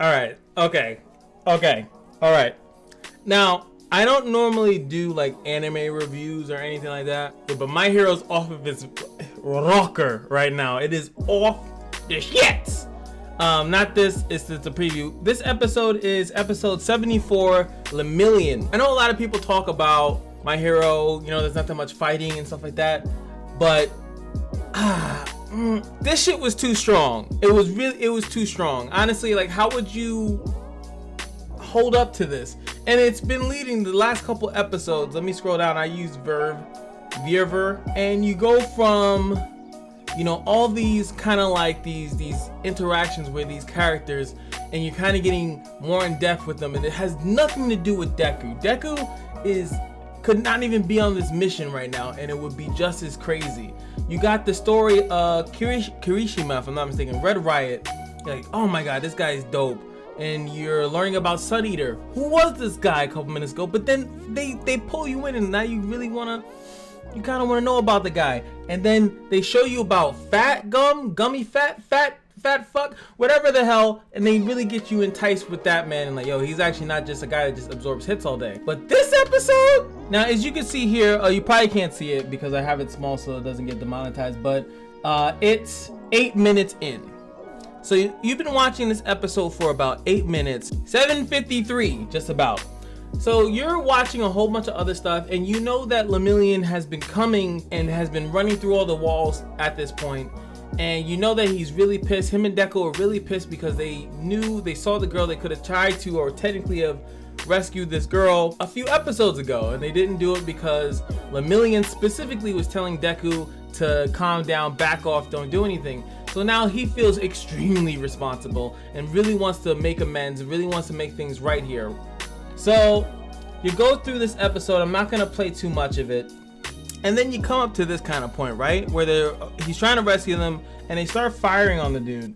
All right. Okay. Okay. All right. Now, I don't normally do like anime reviews or anything like that, but My Hero's off of its rocker right now. It is off the shits. Not this, it's a preview. This episode is episode 74, Lemillion. I know a lot of people talk about My Hero, you know, there's not that much fighting and stuff like that, but this shit was too strong. It was too strong. Honestly, like, how would you hold up to this? And it's been leading the last couple episodes. Let me scroll down. I use Verver, and you go from, you know, all these kind of like these interactions with these characters, and you're kind of getting more in depth with them, and it has nothing to do with Deku. Deku could not even be on this mission right now, and it would be just as crazy. You got the story of Kirishima, if I'm not mistaken, Red Riot. You're like, oh my god, this guy is dope. And you're learning about Sun Eater. Who was this guy a couple minutes ago? But then they pull you in, and now you really you kind of want to know about the guy. And then they show you about fat gummy fat fuck, whatever the hell, and they really get you enticed with that man, and like, yo, he's actually not just a guy that just absorbs hits all day. But this episode, now as you can see here, you probably can't see it because I have it small so it doesn't get demonetized, but it's 8 minutes in. So you've been watching this episode for about 8 minutes, 7:53 just about. So you're watching a whole bunch of other stuff, and you know that Lemillion has been coming and has been running through all the walls at this point. And you know that he's really pissed. Him and Deku are really pissed because they saw the girl. They could have tried to, or technically have rescued this girl a few episodes ago, and they didn't do it because Lemillion specifically was telling Deku to calm down, back off, don't do anything. So now he feels extremely responsible and really wants to make amends and really wants to make things right here. So you go through this episode. I'm not gonna play too much of it. And then you come up to this kind of point, right? Where he's trying to rescue them, and they start firing on the dude.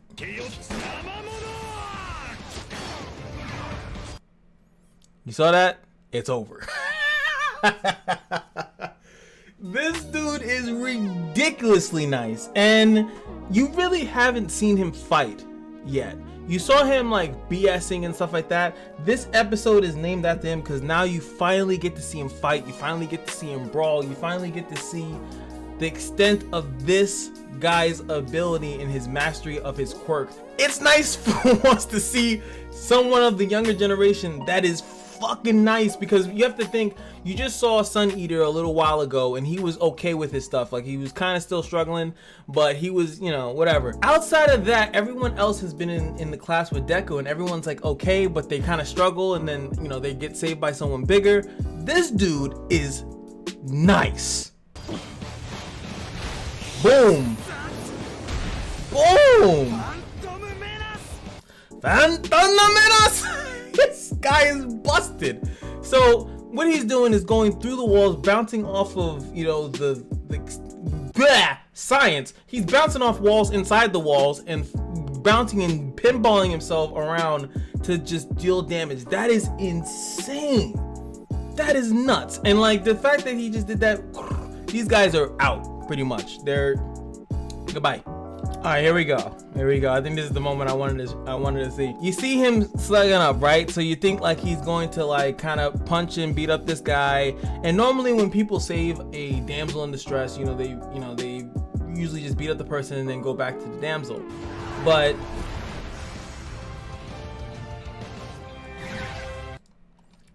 You saw that? It's over. This dude is ridiculously nice, and you really haven't seen him fight yet. You saw him like BSing and stuff like that. This episode is named after him because now you finally get to see him fight. You finally get to see him brawl. You finally get to see the extent of this guy's ability and his mastery of his quirk. It's nice for once to see someone of the younger generation that is fucking nice, because you have to think, you just saw Sun Eater a little while ago and he was okay with his stuff. Like, he was kind of still struggling, but he was, you know, whatever. Outside of that, everyone else has been in the class with Deku, and everyone's like okay, but they kind of struggle, and then, you know, they get saved by someone bigger. This dude is nice. Boom. Boom. Phantom Menace. This guy is busted. So what he's doing is going through the walls, bouncing off of, you know, the science. He's bouncing off walls inside the walls and bouncing and pinballing himself around to just deal damage. That is insane. That is nuts. And like the fact that he just did that, these guys are out pretty much. They're goodbye. All right, here we go. Here we go. I think this is the moment I wanted to see. You see him slugging up, right? So you think like he's going to like kind of punch and beat up this guy. And normally when people save a damsel in distress, they usually just beat up the person and then go back to the damsel. But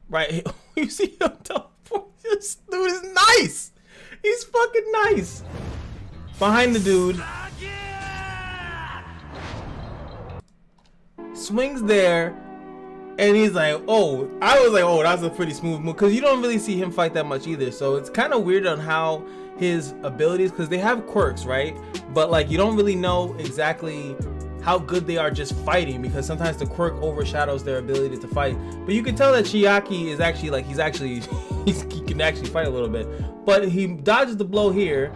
right, you see him teleport. This dude is nice. He's fucking nice. Behind the dude. Swings there, and he's like, oh, I was like, oh, that's a pretty smooth move, because you don't really see him fight that much either. So it's kind of weird on how his abilities, because they have quirks, right? But like, you don't really know exactly how good they are just fighting, because sometimes the quirk overshadows their ability to fight. But you can tell that Chiaki is actually like, he can actually fight a little bit. But he dodges the blow here.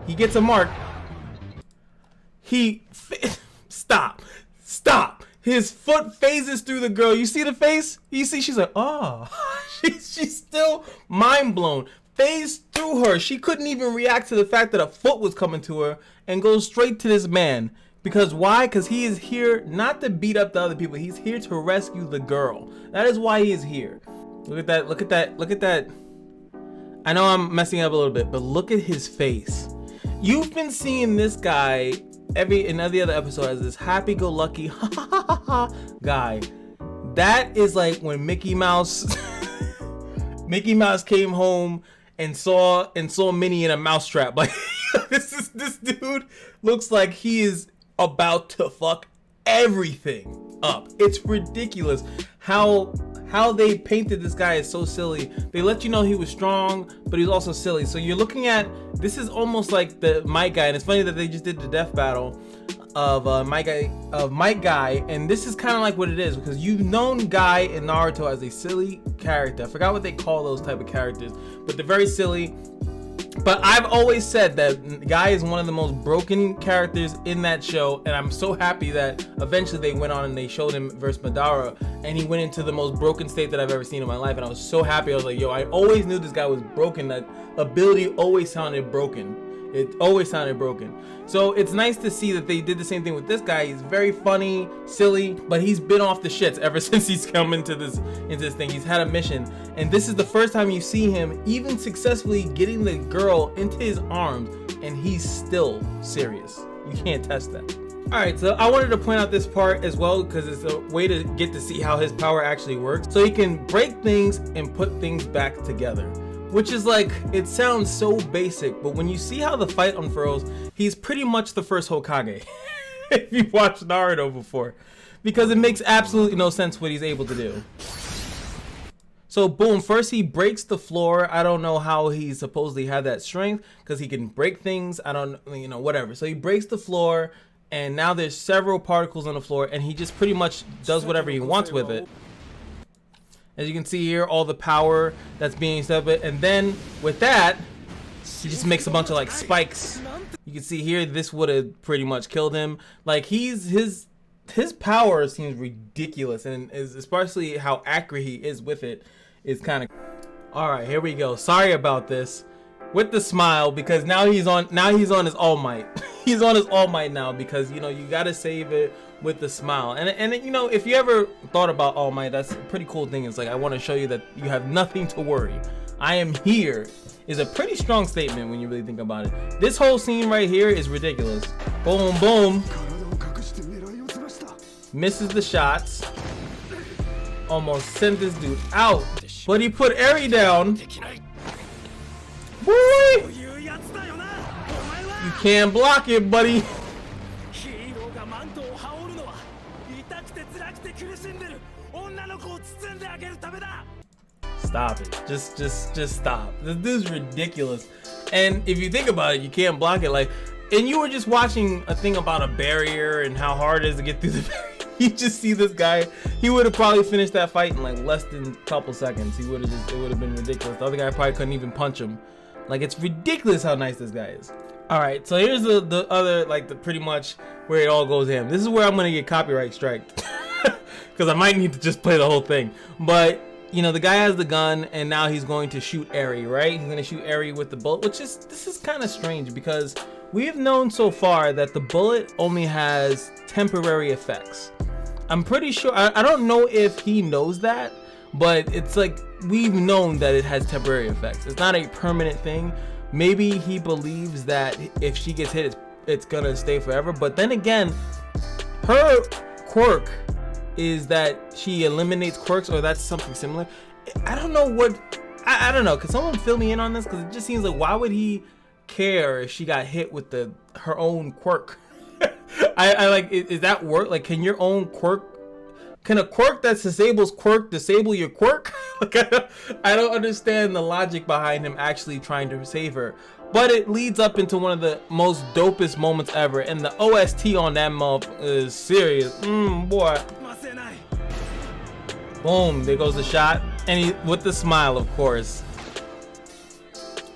He gets a mark. Stop. His foot phases through the girl. You see the face? You see, she's like, oh. she's still mind blown. Phased through her. She couldn't even react to the fact that a foot was coming to her, and goes straight to this man. Because why? Because he is here not to beat up the other people. He's here to rescue the girl. That is why he is here. Look at that. Look at that. Look at that. I know I'm messing up a little bit, but look at his face. You've been seeing this guy in every other episode as this happy-go-lucky guy. That is like when Mickey Mouse came home and saw Minnie in a mousetrap. Like this dude looks like he is about to fuck everything up. It's ridiculous how they painted this guy is so silly. They let you know he was strong, but he's also silly. So you're looking at, this is almost like the Might Guy, and it's funny that they just did the death battle of Might Guy, and this is kind of like what it is, because you've known Guy in Naruto as a silly character. I forgot what they call those type of characters, but they're very silly. But I've always said that Guy is one of the most broken characters in that show, and I'm so happy that eventually they went on and they showed him versus Madara, and he went into the most broken state that I've ever seen in my life, and I was so happy. I was like, yo, I always knew this guy was broken. That ability always sounded broken. It always sounded broken. So it's nice to see that they did the same thing with this guy. He's very funny, silly, but he's been off the shits ever since he's come into this thing. He's had a mission, and this is the first time you see him even successfully getting the girl into his arms, and he's still serious. You can't test that. All right, so I wanted to point out this part as well because it's a way to get to see how his power actually works. So he can break things and put things back together, which is like, it sounds so basic, but when you see how the fight unfurls, he's pretty much the first Hokage. If you've watched Naruto before, because it makes absolutely no sense what he's able to do. So boom, first he breaks the floor. I don't know how he supposedly had that strength, because he can break things. I don't, whatever. So he breaks the floor, and now there's several particles on the floor, and he just pretty much does whatever he wants with it. As you can see here, all the power that's being set up, and then with that, he just makes a bunch of like spikes. You can see here, this would have pretty much killed him. Like his power seems ridiculous, and especially how accurate he is with it is kind of. All right, here we go. Sorry about this. With the smile, because now he's on his All Might. He's on his All Might now, because you gotta save it with the smile. And if you ever thought about All Might, that's a pretty cool thing. It's like, I want to show you that you have nothing to worry. I am here is a pretty strong statement when you really think about it. This whole scene right here is ridiculous. Boom, boom. Misses the shots. Almost sent this dude out. But he put Eri down. Boy! You can't block it, buddy. Stop it. Just stop. This dude's ridiculous. And if you think about it, you can't block it. Like, and you were just watching a thing about a barrier and how hard it is to get through the barrier. You just see this guy, he would have probably finished that fight in like less than a couple seconds. It would have been ridiculous. The other guy probably couldn't even punch him. Like, it's ridiculous how nice this guy is. All right, so here's the other, like, the pretty much where it all goes in. This is where I'm gonna get copyright striked, because I might need to just play the whole thing. But the guy has the gun, and now he's going to shoot Eri, right? He's gonna shoot Eri with the bullet, this is kind of strange, because we've known so far that the bullet only has temporary effects. I'm pretty sure, I don't know if he knows that, but it's like, we've known that it has temporary effects. It's not a permanent thing. Maybe he believes that if she gets hit, it's gonna stay forever. But then again, her quirk is that she eliminates quirks, or that's something similar. I don't know what, I don't know. Could someone fill me in on this? Because it just seems like, why would he care if she got hit with her own quirk? I like, is that work? Like, can your own quirk, can a quirk that disables quirk disable your quirk? Like, I don't understand the logic behind him actually trying to save her. But it leads up into one of the most dopest moments ever, and the OST on that month is serious. Boy. Boom, there goes the shot, and he with the smile, of course.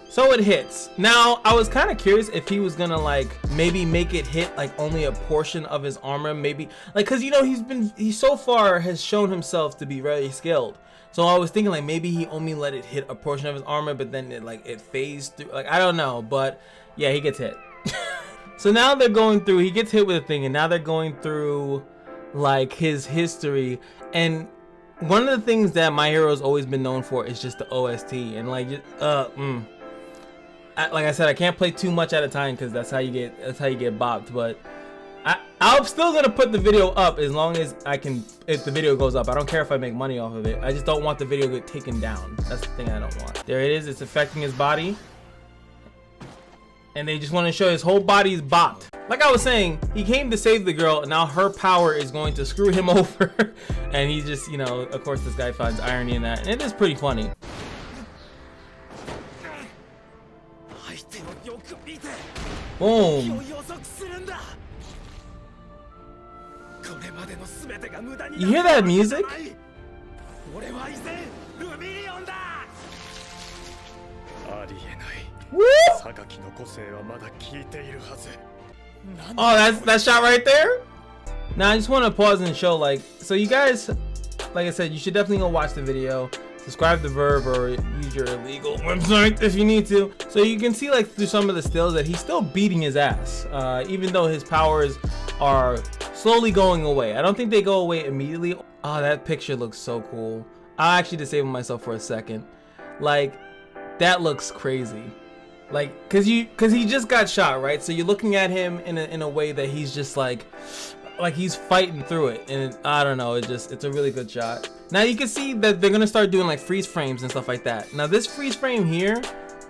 So it hits. Now, I was kind of curious if he was gonna like maybe make it hit like only a portion of his armor, maybe like, cause he so far has shown himself to be very skilled. So I was thinking like maybe he only let it hit a portion of his armor, but then it phased through. Like, I don't know, but yeah, he gets hit. So now they're going through, he gets hit with a thing, and now they're going through like his history. And one of the things that My Hero's always been known for is just the OST. And like like I said, I can't play too much at a time because that's how you get bopped. But I'm still gonna put the video up as long as I can. If the video goes up, I don't care if I make money off of it. I just don't want the video to get taken down. That's the thing I don't want. There it is. It's affecting his body. And they just want to show his whole body is bopped. Like I was saying, he came to save the girl, and now her power is going to screw him over. And he just, you know, of course this guy finds irony in that, and it is pretty funny. Boom. You hear that music? Woo! Oh, that shot right there. Now I just want to pause and show, like, so you guys, like I said, you should definitely go watch the video, subscribe to Verve, or use your illegal website if you need to. So you can see, like, through some of the stills that he's still beating his ass, even though his powers are slowly going away. I don't think they go away immediately. Oh, that picture looks so cool. I actually disabled myself for a second. Like, that looks crazy. Like, cause he just got shot, right? So you're looking at him in a way that he's just like he's fighting through it, and I don't know, it's a really good shot. Now you can see that they're gonna start doing like freeze frames and stuff like that. Now this freeze frame here,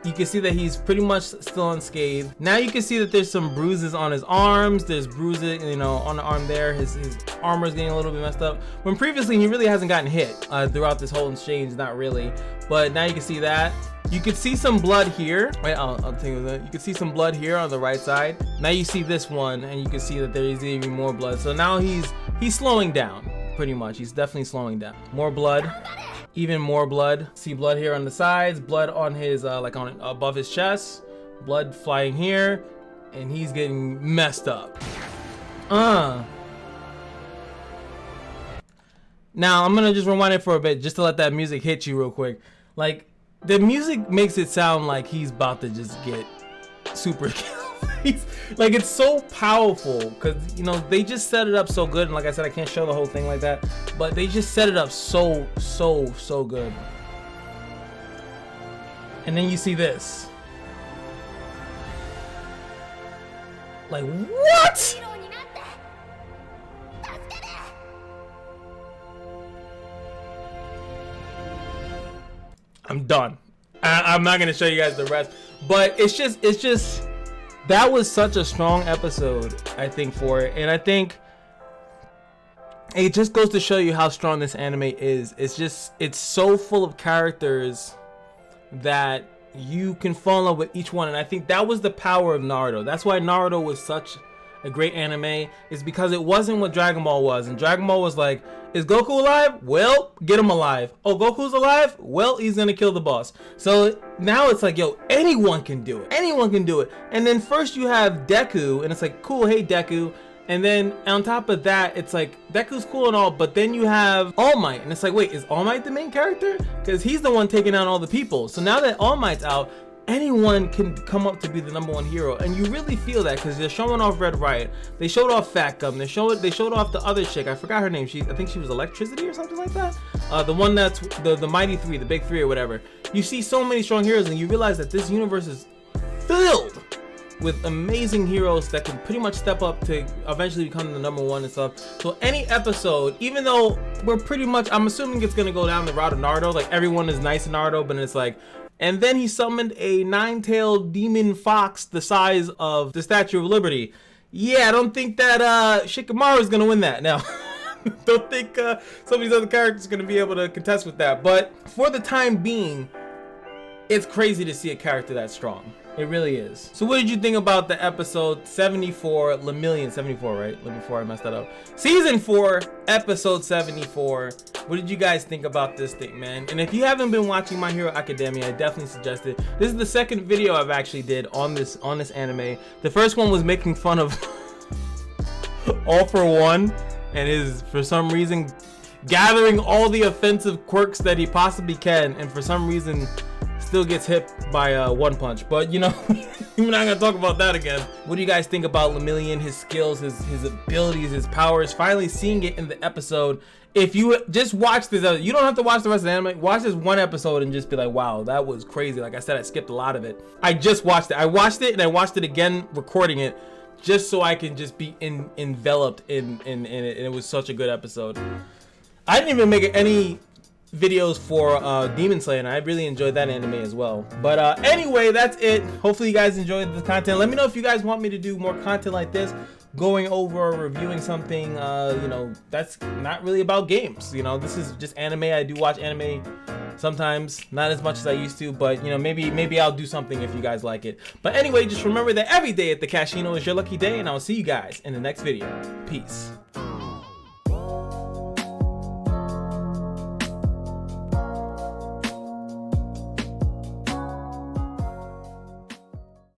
you can see that he's pretty much still unscathed. Now you can see that there's some bruises on his arms. There's bruises, you know, on the arm there. His armor's getting a little bit messed up. When previously he really hasn't gotten hit throughout this whole exchange, not really. But now you can see that. You can see some blood here. Wait, I'll take that. You can see some blood here on the right side. Now you see this one, and you can see that there is even more blood. So now he's slowing down, pretty much. He's definitely slowing down. More blood, even more blood. See blood here on the sides, blood on his like on above his chest, blood flying here, and he's getting messed up. Now I'm gonna just rewind it for a bit, just to let that music hit you real quick. Like, the music makes it sound like he's about to just get super killed. Like, it's so powerful because, you know, they just set it up so good. And like I said, I can't show the whole thing like that, but they just set it up so good. And then you see this. Like, what? I'm done. I'm not gonna show you guys the rest, but it's just that was such a strong episode, I think, for it. And I think it just goes to show you how strong this anime is. It's so full of characters that you can fall in love with each one. And I think that was the power of Naruto. That's why Naruto was such a great anime, is because it wasn't what Dragon Ball was. And Dragon Ball was like, is Goku alive? Well, get him alive. Oh, Goku's alive? Well, he's gonna kill the boss. So now it's like, yo, anyone can do it. Anyone can do it. And then first you have Deku, and it's like, cool, hey Deku. And then on top of that, it's like, Deku's cool and all, but then you have All Might, and it's like, wait, is All Might the main character? Because he's the one taking out all the people. So now that All Might's out, anyone can come up to be the #1 hero, and you really feel that because they're showing off Red Riot, they showed off Fat Gum, they showed off the other chick. I forgot her name. I think she was Electricity or something like that. The one that's the Mighty Three, the Big Three or whatever. You see so many strong heroes, and you realize that this universe is filled with amazing heroes that can pretty much step up to eventually become the #1 and stuff. So any episode, even though we're pretty much, I'm assuming it's gonna go down the route of Naruto, like everyone is nice in Naruto, but it's like, and then he summoned a 9-tailed demon fox the size of the Statue of Liberty. Yeah, I don't think that Shikamaru is gonna win that. Now, don't think some of these other characters are gonna be able to contest with that. But for the time being, it's crazy to see a character that strong. It really is. So what did you think about the episode 74, Lemillion 74, right? Before I messed that up. Season 4, episode 74. What did you guys think about this thing, man? And if you haven't been watching My Hero Academia, I definitely suggest it. This is the second video I've actually did on this anime. The first one was making fun of All For One and is, for some reason, gathering all the offensive quirks that he possibly can, and for some reason still gets hit by one punch. But you know, we're not gonna talk about that again. What do you guys think about Lemillion, his skills, his abilities, his powers? Finally seeing it in the episode. If you just watch this, you don't have to watch the rest of the anime. Watch this one episode and just be like, wow, that was crazy. Like I said, I skipped a lot of it. I just watched it. I watched it and I watched it again, recording it, just so I can just be enveloped in it. And it was such a good episode. I didn't even make any videos for Demon Slayer, and I really enjoyed that anime as well. But anyway, that's it. Hopefully you guys enjoyed the content. Let me know if you guys want me to do more content like this, going over or reviewing something you know, that's not really about games. You know, this is just anime. I do watch anime sometimes, not as much as I used to, but you know, maybe I'll do something if you guys like it. But anyway, just remember that every day at the casino is your lucky day, and I'll see you guys in the next video. Peace.